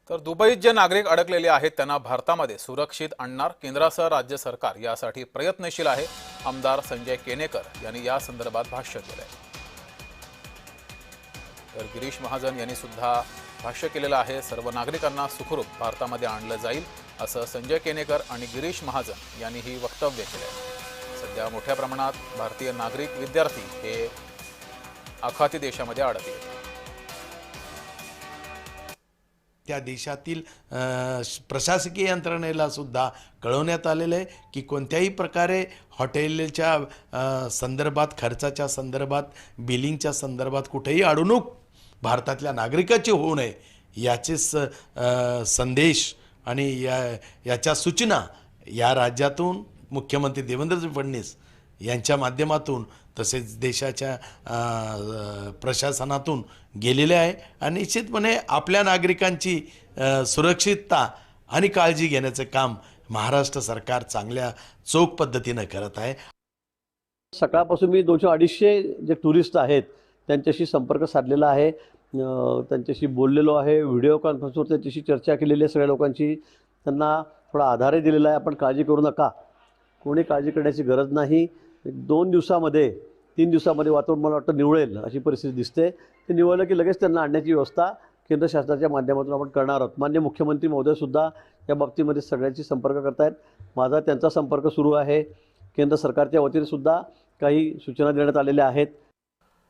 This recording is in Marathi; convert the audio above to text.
तर दुबईत जे नागरिक अडकलेले आहेत त्यांना भारतामध्ये सुरक्षित आणणार केंद्रासह राज्य सरकार यासाठी प्रयत्नशील आहे। आमदार संजय केनेकर यांनी या संदर्भात भाष्य केलंय। तर गिरीश महाजन यांनी सुद्धा भाष्य केलेलं आहे। सर्व नागरिकांना सुखरूप भारतामध्ये आणलं जाईल असं संजय केनेकर आणि गिरीश महाजन यांनीही वक्तव्य केलंय। सध्या मोठ्या प्रमाणात भारतीय नागरिक विद्यार्थी हे आखाती देशामध्ये अडकले आहेत। त्या देशातील प्रशासकीय यंत्रणेला सुद्धा कळवण्यात आलेलं आहे की कोणत्याही प्रकारे हॉटेलच्या संदर्भात, खर्चाच्या संदर्भात, बिलिंगच्या संदर्भात कुठेही अडवणूक भारतातल्या नागरिकाची होऊ नये याचे संदेश आणि याच्या सूचना या राज्यातून मुख्यमंत्री देवेंद्र फडणवीस यांच्या माध्यमातून तसेच देशाच्या प्रशासनातून गेलेले आहे आणि निश्चितपणे आपल्या नागरिकांची सुरक्षितता आणि काळजी घेण्याचे काम महाराष्ट्र सरकार चांगल्या चोख पद्धतीने करत आहे। सकाळपासून मी 200-250 जे टुरिस्ट आहेत त्यांच्याशी संपर्क साधलेला आहे, त्यांच्याशी बोललेलो आहे, व्हिडिओ कॉन्फरन्सवर त्यांच्याशी चर्चा केलेली आहे। सगळ्या लोकांची त्यांना थोडा आधारही दिलेला आहे, आपण काळजी करू नका, कोणी काळजी करण्याची गरज नाही। 2 दिवसामध्ये 3 दिवसामध्ये वातावरण मला वाटतं निवळेल अशी परिस्थिती दिसते। ते निवळलं की लगेच त्यांना आणण्याची व्यवस्था केंद्र शासनाच्या माध्यमातून आपण करणार आहोत। माननीय मुख्यमंत्री महोदयसुद्धा या बाबतीमध्ये सगळ्यांशी संपर्क करत आहेत, माझा त्यांचा संपर्क सुरू आहे। केंद्र सरकारच्या वतीने सुद्धा काही सूचना देण्यात आलेल्या आहेत।